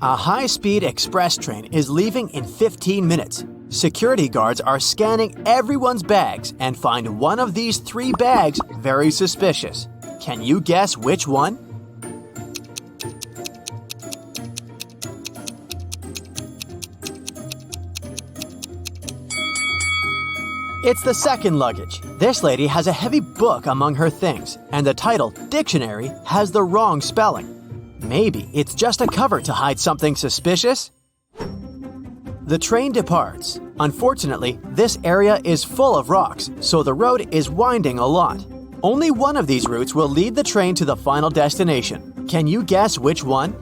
A high-speed express train is leaving in 15 minutes. Security guards are scanning everyone's bags and find one of these 3 bags very suspicious. Can you guess which one? It's the second luggage. This lady has a heavy book among her things, and the title, Dictionary, has the wrong spelling. Maybe it's just a cover to hide something suspicious? The train departs. Unfortunately, this area is full of rocks, so the road is winding a lot. Only one of these routes will lead the train to the final destination. Can you guess which one?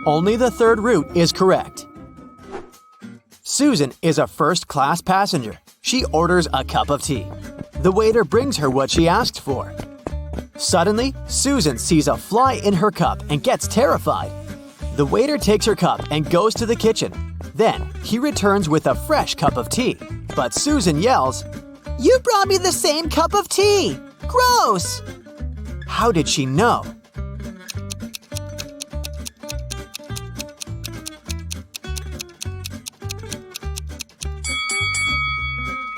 Only the third route is correct. Susan is a first-class passenger. She orders a cup of tea. The waiter brings her what she asked for. Suddenly, Susan sees a fly in her cup and gets terrified. The waiter takes her cup and goes to the kitchen. Then, he returns with a fresh cup of tea. But Susan yells, "You brought me the same cup of tea! Gross!" How did she know?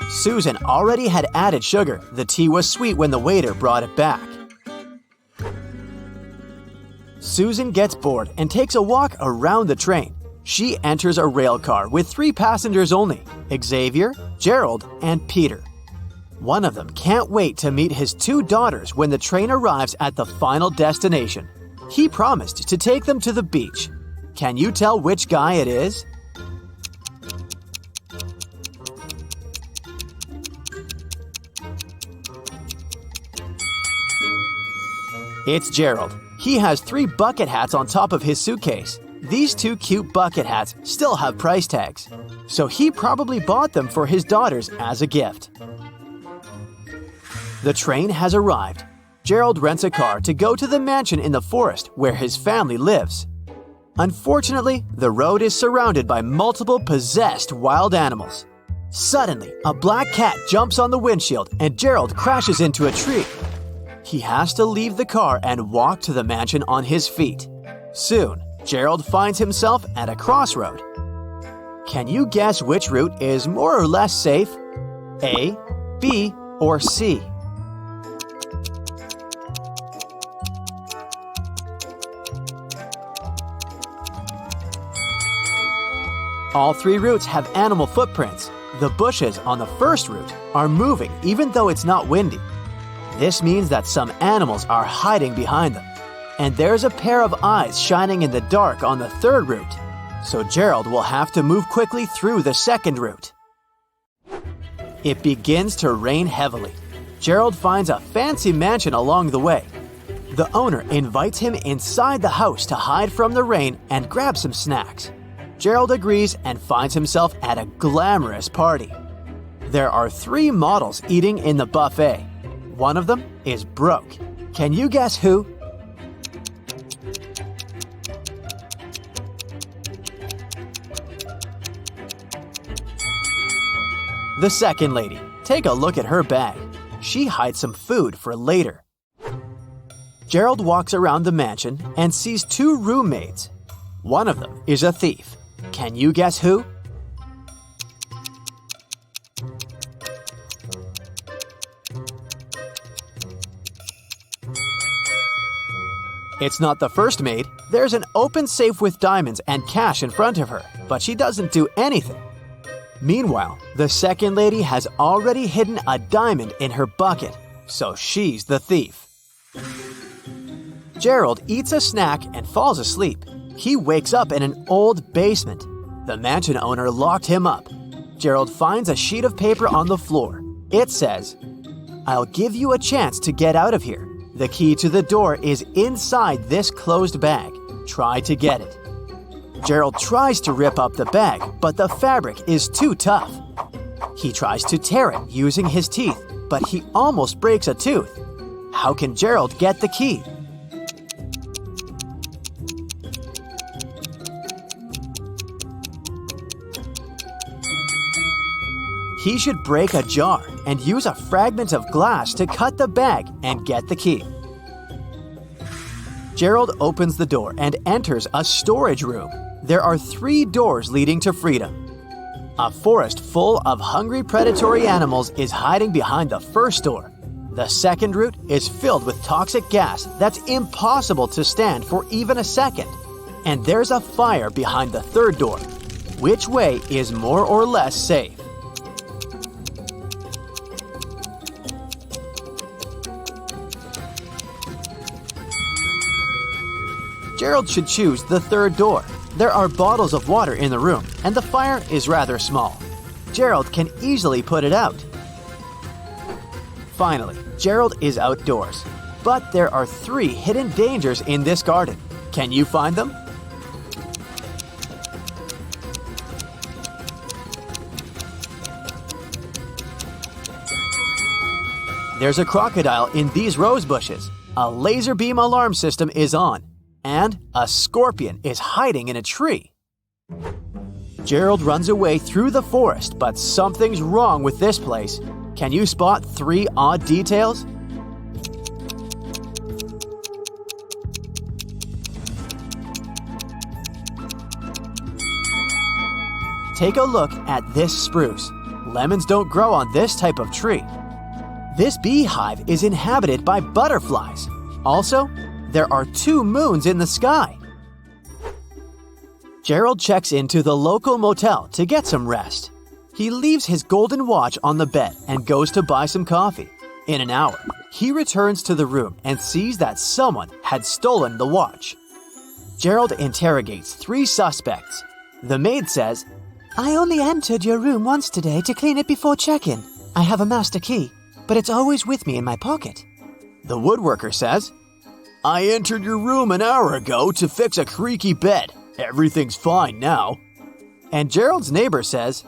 Susan already had added sugar. The tea was sweet when the waiter brought it back. Susan gets bored and takes a walk around the train. She enters a rail car with 3 passengers only: Xavier, Gerald, and Peter. One of them can't wait to meet his 2 daughters when the train arrives at the final destination. He promised to take them to the beach. Can you tell which guy it is? It's Gerald. He has 3 bucket hats on top of his suitcase. These 2 cute bucket hats still have price tags, so he probably bought them for his daughters as a gift. The train has arrived. Gerald rents a car to go to the mansion in the forest where his family lives. Unfortunately, the road is surrounded by multiple possessed wild animals. Suddenly, a black cat jumps on the windshield and Gerald crashes into a tree. He has to leave the car and walk to the mansion on his feet. Soon, Gerald finds himself at a crossroad. Can you guess which route is more or less safe? A, B, or C? All 3 routes have animal footprints. The bushes on the first route are moving even though it's not windy. This means that some animals are hiding behind them. And there's a pair of eyes shining in the dark on the third route. So Gerald will have to move quickly through the second route. It begins to rain heavily. Gerald finds a fancy mansion along the way. The owner invites him inside the house to hide from the rain and grab some snacks. Gerald agrees and finds himself at a glamorous party. There are 3 models eating in the buffet. One of them is broke. Can you guess who? The second lady. Take a look at her bag. She hides some food for later. Gerald walks around the mansion and sees 2 roommates. One of them is a thief. Can you guess who? It's not the first maid. There's an open safe with diamonds and cash in front of her, but she doesn't do anything. Meanwhile, the second lady has already hidden a diamond in her bucket, so she's the thief. Gerald eats a snack and falls asleep. He wakes up in an old basement. The mansion owner locked him up. Gerald finds a sheet of paper on the floor. It says, "I'll give you a chance to get out of here. The key to the door is inside this closed bag. Try to get it." Gerald tries to rip up the bag, but the fabric is too tough. He tries to tear it using his teeth, but he almost breaks a tooth. How can Gerald get the key? He should break a jar and use a fragment of glass to cut the bag and get the key. Gerald opens the door and enters a storage room. There are 3 doors leading to freedom. A forest full of hungry predatory animals is hiding behind the first door. The second route is filled with toxic gas that's impossible to stand for even a second. And there's a fire behind the third door. Which way is more or less safe? Gerald should choose the third door. There are bottles of water in the room, and the fire is rather small. Gerald can easily put it out. Finally, Gerald is outdoors. But there are 3 hidden dangers in this garden. Can you find them? There's a crocodile in these rose bushes. A laser beam alarm system is on. And a scorpion is hiding in a tree. Gerald runs away through the forest, but something's wrong with this place. Can you spot 3 odd details? Take a look at this spruce. Lemons don't grow on this type of tree. This beehive is inhabited by butterflies. Also, there are 2 moons in the sky. Gerald checks into the local motel to get some rest. He leaves his golden watch on the bed and goes to buy some coffee. In an hour, he returns to the room and sees that someone had stolen the watch. Gerald interrogates 3 suspects. The maid says, "I only entered your room once today to clean it before check-in. I have a master key, but it's always with me in my pocket." The woodworker says, "I entered your room an hour ago to fix a creaky bed. Everything's fine now." And Gerald's neighbor says,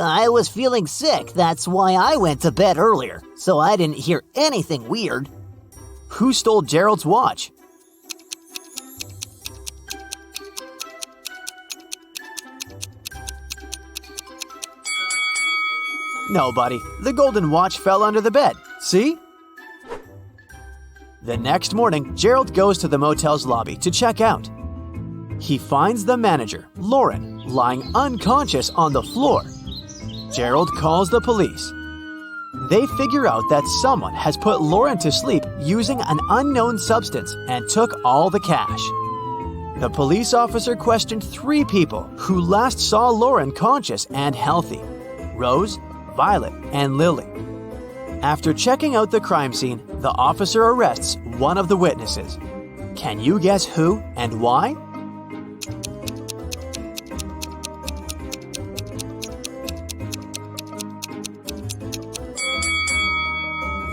"I was feeling sick, that's why I went to bed earlier, so I didn't hear anything weird." Who stole Gerald's watch? Nobody. The golden watch fell under the bed. See? The next morning, Gerald goes to the motel's lobby to check out. He finds the manager, Lauren, lying unconscious on the floor. Gerald calls the police. They figure out that someone has put Lauren to sleep using an unknown substance and took all the cash. The police officer questioned 3 people who last saw Lauren conscious and healthy: Rose, Violet, and Lily. After checking out the crime scene, the officer arrests one of the witnesses. Can you guess who and why?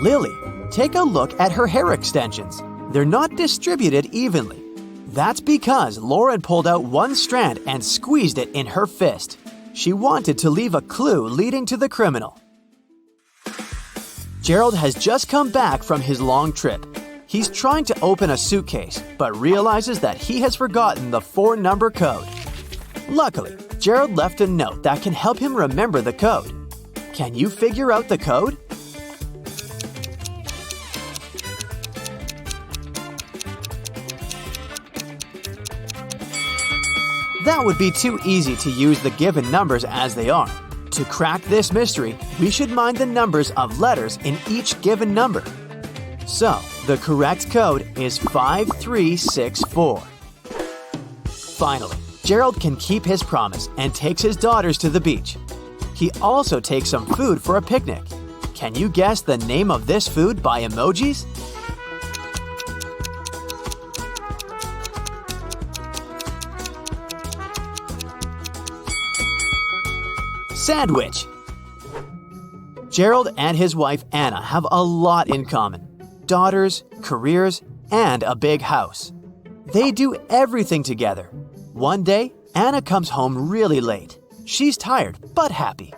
Lily. Take a look at her hair extensions. They're not distributed evenly. That's because Lauren pulled out one strand and squeezed it in her fist. She wanted to leave a clue leading to the criminal. Gerald has just come back from his long trip. He's trying to open a suitcase, but realizes that he has forgotten the 4-number code. Luckily, Gerald left a note that can help him remember the code. Can you figure out the code? That would be too easy to use the given numbers as they are. To crack this mystery, we should mind the numbers of letters in each given number. So, the correct code is 5364. Finally, Gerald can keep his promise and takes his daughters to the beach. He also takes some food for a picnic. Can you guess the name of this food by emojis? Sandwich. Gerald and his wife Anna have a lot in common: daughters, careers, and a big house. They do everything together. One day, Anna comes home really late. She's tired but happy.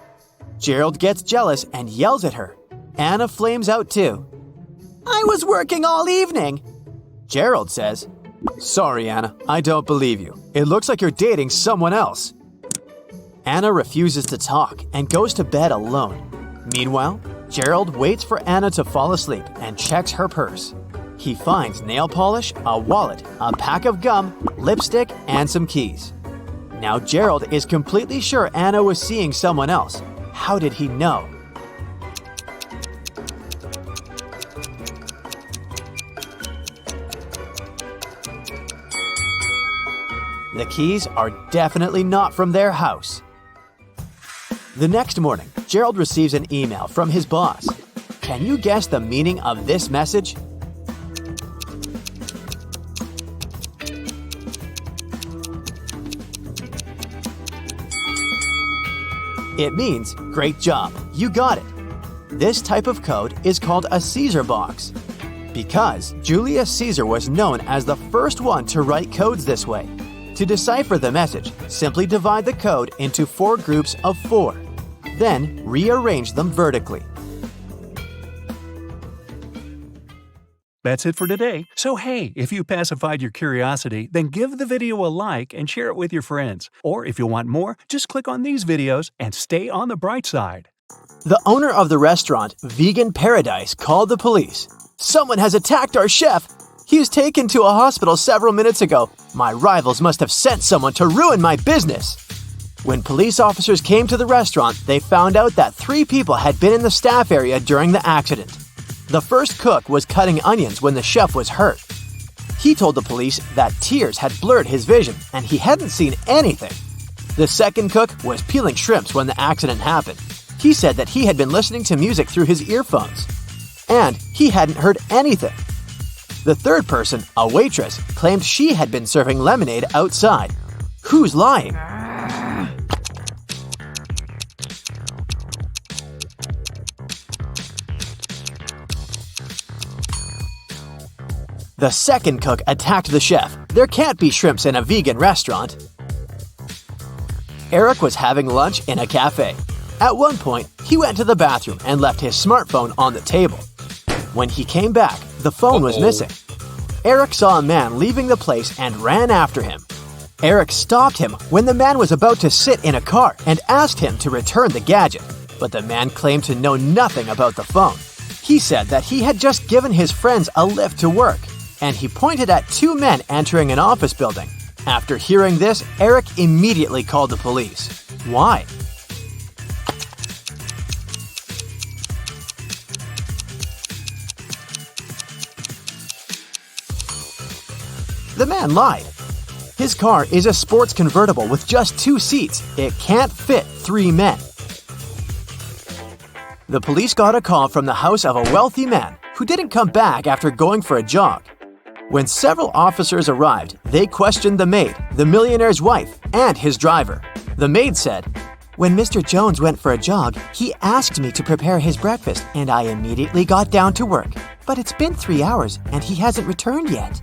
Gerald gets jealous and yells at her. Anna flames out too. "I was working all evening." Gerald says, "Sorry, Anna, I don't believe you. It looks like you're dating someone else." Anna refuses to talk and goes to bed alone. Meanwhile, Gerald waits for Anna to fall asleep and checks her purse. He finds nail polish, a wallet, a pack of gum, lipstick, and some keys. Now Gerald is completely sure Anna was seeing someone else. How did he know? The keys are definitely not from their house. The next morning, Gerald receives an email from his boss. Can you guess the meaning of this message? It means, great job, you got it. This type of code is called a Caesar box, because Julius Caesar was known as the first one to write codes this way. To decipher the message, simply divide the code into 4 groups of 4. Then rearrange them vertically. That's it for today. So hey, if you pacified your curiosity, then give the video a like and share it with your friends. Or if you want more, just click on these videos and stay on the bright side. The owner of the restaurant, Vegan Paradise, called the police. Someone has attacked our chef. He was taken to a hospital several minutes ago. My rivals must have sent someone to ruin my business. When police officers came to the restaurant, they found out that 3 people had been in the staff area during the accident. The first cook was cutting onions when the chef was hurt. He told the police that tears had blurred his vision and he hadn't seen anything. The second cook was peeling shrimps when the accident happened. He said that he had been listening to music through his earphones, and he hadn't heard anything. The third person, a waitress, claimed she had been serving lemonade outside. Who's lying? The second cook attacked the chef. There can't be shrimps in a vegan restaurant. Eric was having lunch in a cafe. At one point, he went to the bathroom and left his smartphone on the table. When he came back, the phone was missing. Eric saw a man leaving the place and ran after him. Eric stopped him when the man was about to sit in a car and asked him to return the gadget, but the man claimed to know nothing about the phone. He said that he had just given his friends a lift to work, and he pointed at 2 men entering an office building. After hearing this, Eric immediately called the police. Why? The man lied. His car is a sports convertible with just 2 seats. It can't fit 3 men. The police got a call from the house of a wealthy man who didn't come back after going for a jog. When several officers arrived, they questioned the maid, the millionaire's wife, and his driver. The maid said, "When Mr. Jones went for a jog, he asked me to prepare his breakfast, and I immediately got down to work. But it's been 3 hours, and he hasn't returned yet."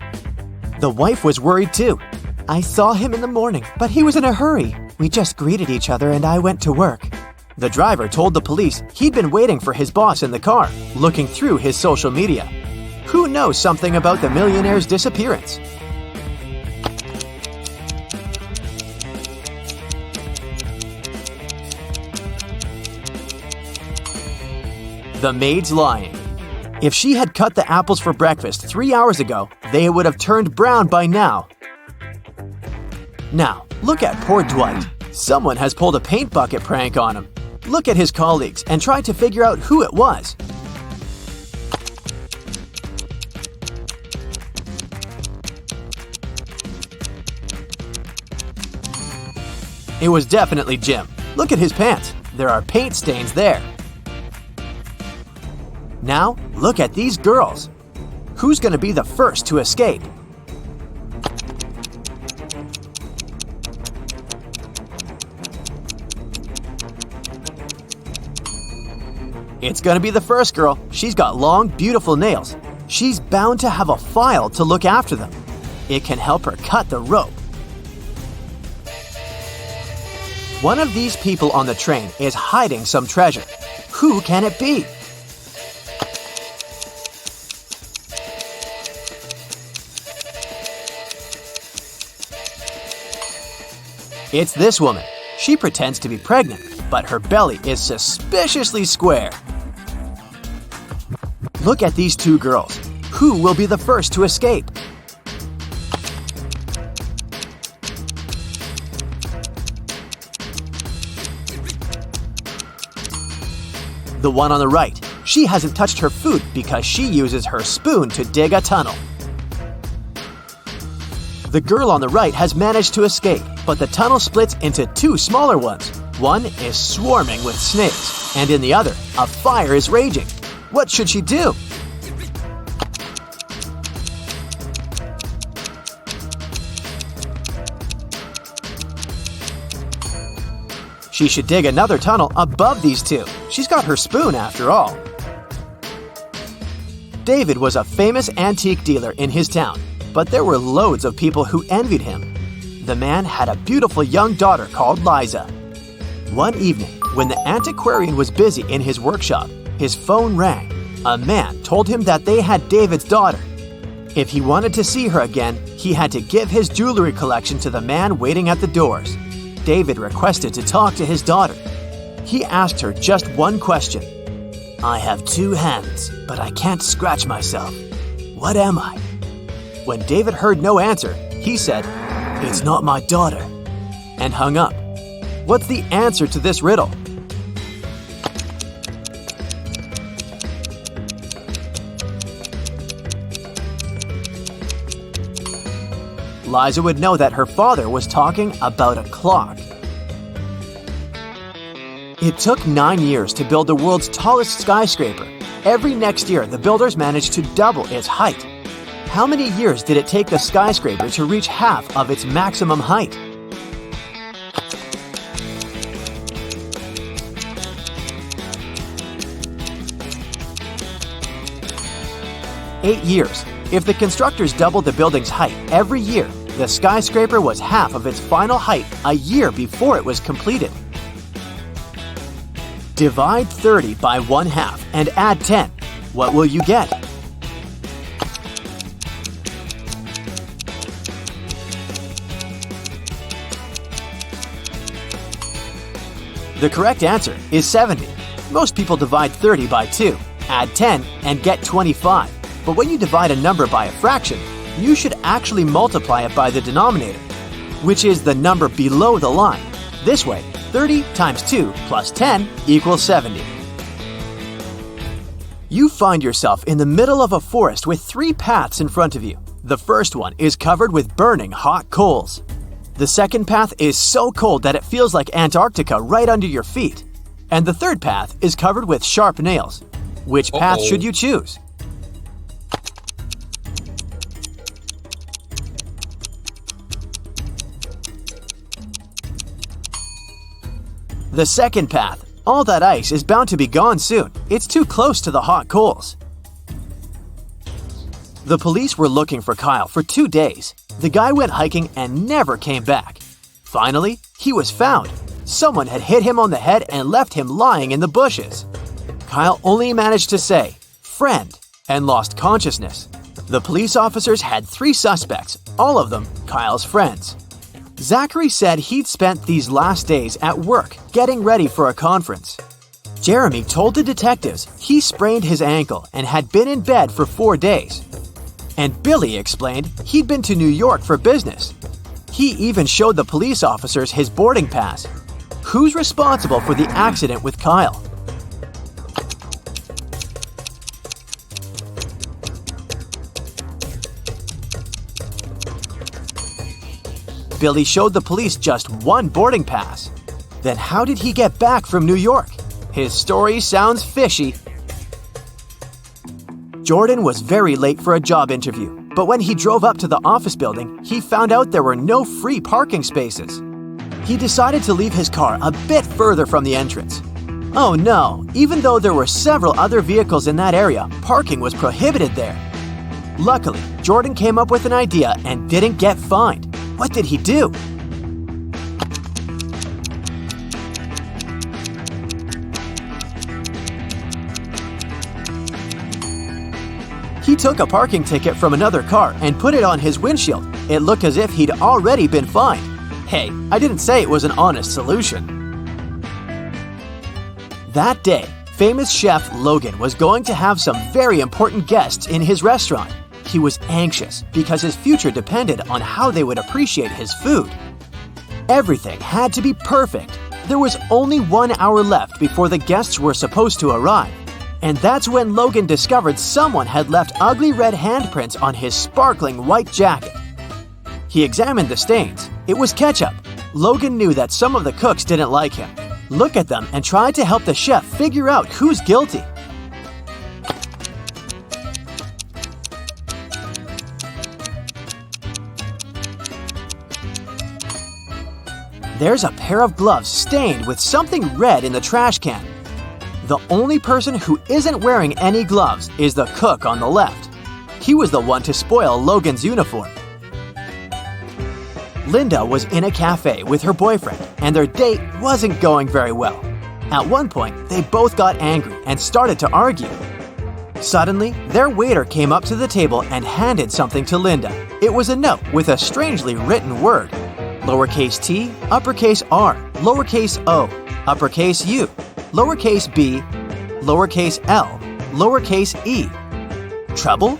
The wife was worried too. "I saw him in the morning, but he was in a hurry. We just greeted each other and I went to work." The driver told the police he'd been waiting for his boss in the car, looking through his social media. Who knows something about the millionaire's disappearance? The maid's lying. If she had cut the apples for breakfast 3 hours ago, they would have turned brown by now. Now, look at poor Dwight. Someone has pulled a paint bucket prank on him. Look at his colleagues and try to figure out who it was. It was definitely Jim. Look at his pants. There are paint stains there. Now, look at these girls. Who's going to be the first to escape? It's going to be the first girl. She's got long, beautiful nails. She's bound to have a file to look after them. It can help her cut the rope. One of these people on the train is hiding some treasure. Who can it be? It's this woman. She pretends to be pregnant, but her belly is suspiciously square. Look at these two girls. Who will be the first to escape? The one on the right. She hasn't touched her food because she uses her spoon to dig a tunnel. The girl on the right has managed to escape, but the tunnel splits into two smaller ones. One is swarming with snakes, and in the other, a fire is raging. What should she do? She should dig another tunnel above these two. She's got her spoon after all. David was a famous antique dealer in his town, but there were loads of people who envied him. The man had a beautiful young daughter called Liza. One evening, when the antiquarian was busy in his workshop, his phone rang. A man told him that they had David's daughter. If he wanted to see her again, he had to give his jewelry collection to the man waiting at the doors. David requested to talk to his daughter. He asked her just one question. "I have 2 hands, but I can't scratch myself. What am I?" When David heard no answer, he said, "It's not my daughter," and hung up. What's the answer to this riddle? Liza would know that her father was talking about a clock. It took 9 years to build the world's tallest skyscraper. Every next year, the builders managed to double its height. How many years did it take the skyscraper to reach half of its maximum height? Eight years. If the constructors doubled the building's height every year, the skyscraper was half of its final height a year before it was completed. Divide 30 by 1/2 and add 10. What will you get? The correct answer is 70. Most people divide 30 by 2, add 10, and get 25. But when you divide a number by a fraction, you should actually multiply it by the denominator, which is the number below the line. This way, 30 times 2 plus 10 equals 70. You find yourself in the middle of a forest with 3 paths in front of you. The first one is covered with burning hot coals. The second path is so cold that it feels like Antarctica right under your feet. And the third path is covered with sharp nails. Which path should you choose? The second path. All that ice is bound to be gone soon. It's too close to the hot coals. The police were looking for Kyle for 2 days. The guy went hiking and never came back. Finally, he was found. Someone had hit him on the head and left him lying in the bushes. Kyle only managed to say, "Friend," and lost consciousness. The police officers had 3 suspects, all of them Kyle's friends. Zachary said he'd spent these last days at work getting ready for a conference. Jeremy told the detectives he sprained his ankle and had been in bed for 4 days. And Billy explained he'd been to New York for business. He even showed the police officers his boarding pass. Who's responsible for the accident with Kyle? Billy showed the police just 1 boarding pass. Then how did he get back from New York? His story sounds fishy. Jordan was very late for a job interview, but when he drove up to the office building, he found out there were no free parking spaces. He decided to leave his car a bit further from the entrance. Oh no, even though there were several other vehicles in that area, parking was prohibited there. Luckily, Jordan came up with an idea and didn't get fined. What did he do? He took a parking ticket from another car and put it on his windshield. It looked as if he'd already been fined. Hey, I didn't say it was an honest solution. That day, famous chef Logan was going to have some very important guests in his restaurant. He was anxious because his future depended on how they would appreciate his food. Everything had to be perfect. There was only 1 hour left before the guests were supposed to arrive. And that's when Logan discovered someone had left ugly red handprints on his sparkling white jacket. He examined the stains. It was ketchup. Logan knew that some of the cooks didn't like him. Look at them and try to help the chef figure out who's guilty. There's a pair of gloves stained with something red in the trash can. The only person who isn't wearing any gloves is the cook on the left. He was the one to spoil Logan's uniform. Linda was in a cafe with her boyfriend, and their date wasn't going very well. At one point, they both got angry and started to argue. Suddenly, their waiter came up to the table and handed something to Linda. It was a note with a strangely written word. Lowercase t, uppercase r, lowercase o, uppercase u, lowercase b, lowercase l, lowercase e. Trouble?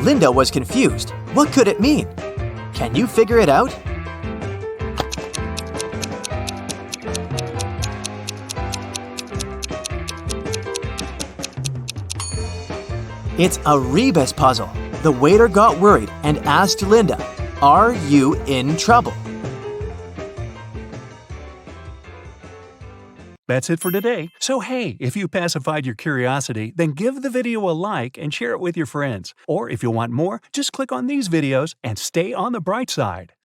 Linda was confused. What could it mean? Can you figure it out? It's a rebus puzzle. The waiter got worried and asked Linda, "Are you in trouble?" That's it for today. So hey, if you pacified your curiosity, then give the video a like and share it with your friends. Or if you want more, just click on these videos and stay on the bright side.